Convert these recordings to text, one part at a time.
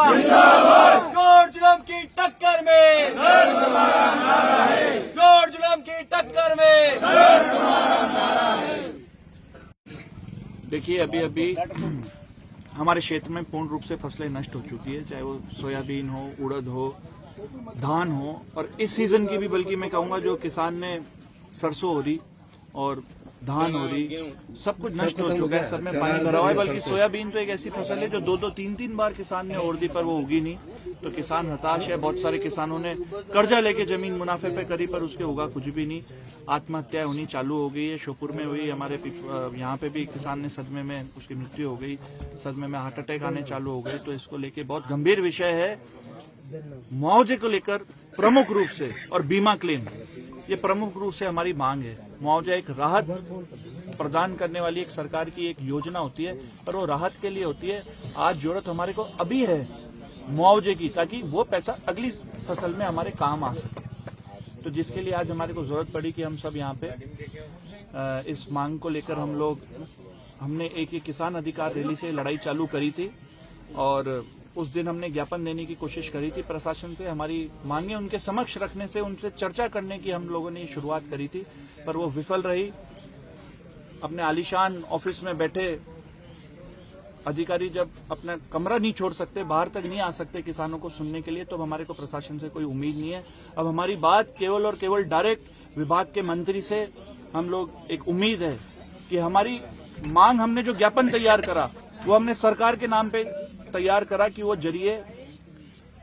जोर जुल्म की टक्कर में जोर जुल्म की टक्कर में। देखिए, अभी हमारे क्षेत्र में पूर्ण रूप से फसलें नष्ट हो चुकी है, चाहे वो सोयाबीन हो, उड़द हो, धान हो, और इस सीजन की भी, बल्कि मैं कहूंगा जो किसान ने सरसों हो रही और धान हो रही, सब कुछ नष्ट हो चुका है, सब में पानी भरा हुआ है। बल्कि सोयाबीन तो एक ऐसी फसल है जो 2-2, 3-3 बार किसान ने ओढ़ दी पर वो उगी नहीं, तो किसान हताश है। बहुत सारे किसानों ने कर्जा लेके जमीन मुनाफे पे करी पर उसके उगा कुछ भी नहीं। आत्महत्या होनी चालू हो गई है, श्योपुर में हुई, हमारे यहाँ पे भी किसान ने सदमे में उसकी मृत्यु हो गई, सदमे में हार्ट अटैक आने चालू हो गए। तो इसको लेके बहुत गंभीर विषय है। मुआवजे को लेकर प्रमुख रूप से और बीमा क्लेम, ये प्रमुख रूप से हमारी मांग है। मुआवजा एक राहत प्रदान करने वाली एक सरकार की एक योजना होती है, पर वो राहत के लिए होती है। आज जरूरत हमारे को अभी है मुआवजे की, ताकि वो पैसा अगली फसल में हमारे काम आ सके। तो जिसके लिए आज हमारे को जरूरत पड़ी कि हम सब यहाँ पे इस मांग को लेकर हमने एक किसान अधिकार रैली से लड़ाई चालू करी थी, और उस दिन हमने ज्ञापन देने की कोशिश करी थी प्रशासन से। हमारी मांगे उनके समक्ष रखने से, उनसे चर्चा करने की हम लोगों ने शुरुआत करी थी, पर वो विफल रही। अपने आलीशान ऑफिस में बैठे अधिकारी जब अपना कमरा नहीं छोड़ सकते, बाहर तक नहीं आ सकते किसानों को सुनने के लिए, तो हमारे को प्रशासन से कोई उम्मीद नहीं है। अब हमारी बात केवल और केवल डायरेक्ट विभाग के मंत्री से हम लोग एक उम्मीद है कि हमारी मांग, हमने जो ज्ञापन तैयार करा वो हमने सरकार के नाम पे तैयार करा कि वो जरिए,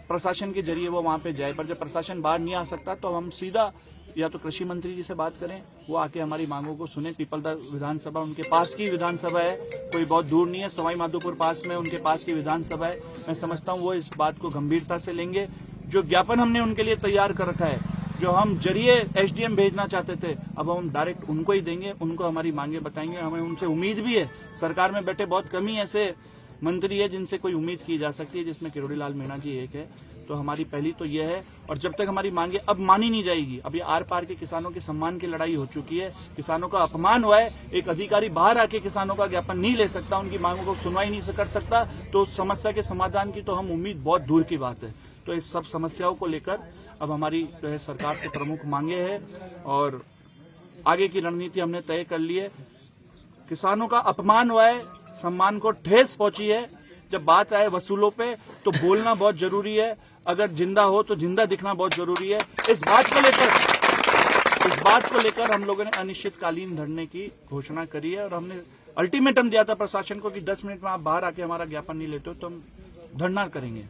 प्रशासन के जरिए वो वहां पे जाए। पर जब प्रशासन बाहर नहीं आ सकता तो हम सीधा या तो कृषि मंत्री जी से बात करें, वो आके हमारी मांगों को सुने। पीपलदा विधानसभा उनके पास की विधानसभा है, कोई बहुत दूर नहीं है, सवाई माधोपुर पास में उनके पास की विधानसभा है। मैं समझता हूँ वो इस बात को गंभीरता से लेंगे। जो ज्ञापन हमने उनके लिए तैयार कर रखा है, जो हम जरिए एसडीएम भेजना चाहते थे, अब हम डायरेक्ट उनको ही देंगे, उनको हमारी मांगे बताएंगे। हमें उनसे उम्मीद भी है। सरकार में बैठे बहुत कम ही ऐसे मंत्री है जिनसे कोई उम्मीद की जा सकती है, जिसमें किरोड़ी लाल मीणा जी एक है। तो हमारी पहली तो यह है, और जब तक हमारी मांगे अब मानी नहीं जाएगी, अभी आर पार के किसानों के सम्मान की लड़ाई हो चुकी है, किसानों का अपमान हुआ है। एक अधिकारी बाहर आके किसानों का ज्ञापन नहीं ले सकता, उनकी मांगों को सुनवाई नहीं कर सकता, तो समस्या के समाधान की तो हम उम्मीद बहुत दूर की बात है। तो इस सब समस्याओं को लेकर अब हमारी जो है सरकार से प्रमुख मांगे हैं, और आगे की रणनीति हमने तय कर ली है। किसानों का अपमान हुआ है, सम्मान को ठेस पहुंची है। जब बात आए वसूलों पे तो बोलना बहुत जरूरी है, अगर जिंदा हो तो जिंदा दिखना बहुत जरूरी है। इस बात को लेकर हम लोगों ने अनिश्चितकालीन धरने की घोषणा करी है, और हमने अल्टीमेटम दिया था प्रशासन को कि 10 मिनट में आप बाहर आके हमारा ज्ञापन नहीं लेते हो तो हम धरना करेंगे।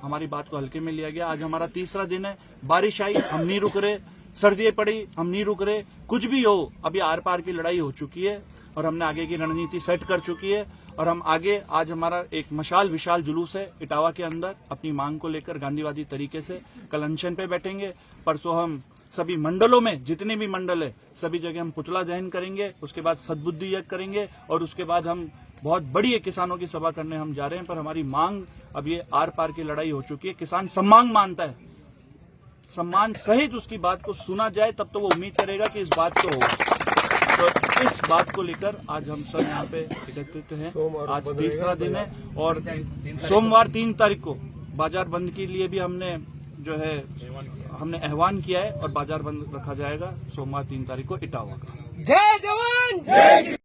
हमारी बात को हल्के में लिया गया। आज हमारा तीसरा दिन है। बारिश आई, हम नहीं रुक रहे, सर्दियां पड़ी, हम नहीं रुक रहे। कुछ भी हो, अभी आर पार की लड़ाई हो चुकी है और हमने आगे की रणनीति सेट कर चुकी है, और हम आगे, आज हमारा एक मशाल विशाल जुलूस है इटावा के अंदर अपनी मांग को लेकर गांधीवादी तरीके से। कल अनशन पे बैठेंगे, परसों हम सभी मंडलों में, जितने भी मंडल है सभी जगह हम पुतला दहन करेंगे, उसके बाद सद्बुद्धि यज्ञ करेंगे, और उसके बाद हम बहुत बड़ी एक किसानों की सभा करने हम जा रहे हैं। पर हमारी मांग, अब ये आर पार की लड़ाई हो चुकी है। किसान सम्मान मानता है, सम्मान सहित उसकी बात को सुना जाए, तब तो वो उम्मीद करेगा कि इस बात को होगा। तो इस बात को लेकर आज हम सब यहाँ पे एकत्रित हैं। आज तीसरा दिन है, और सोमवार 3 तारीख को बाजार बंद के लिए भी हमने जो है हमने आह्वान किया है, और बाजार बंद रखा जाएगा सोमवार 3 तारीख को इटावा का। जय जवान जय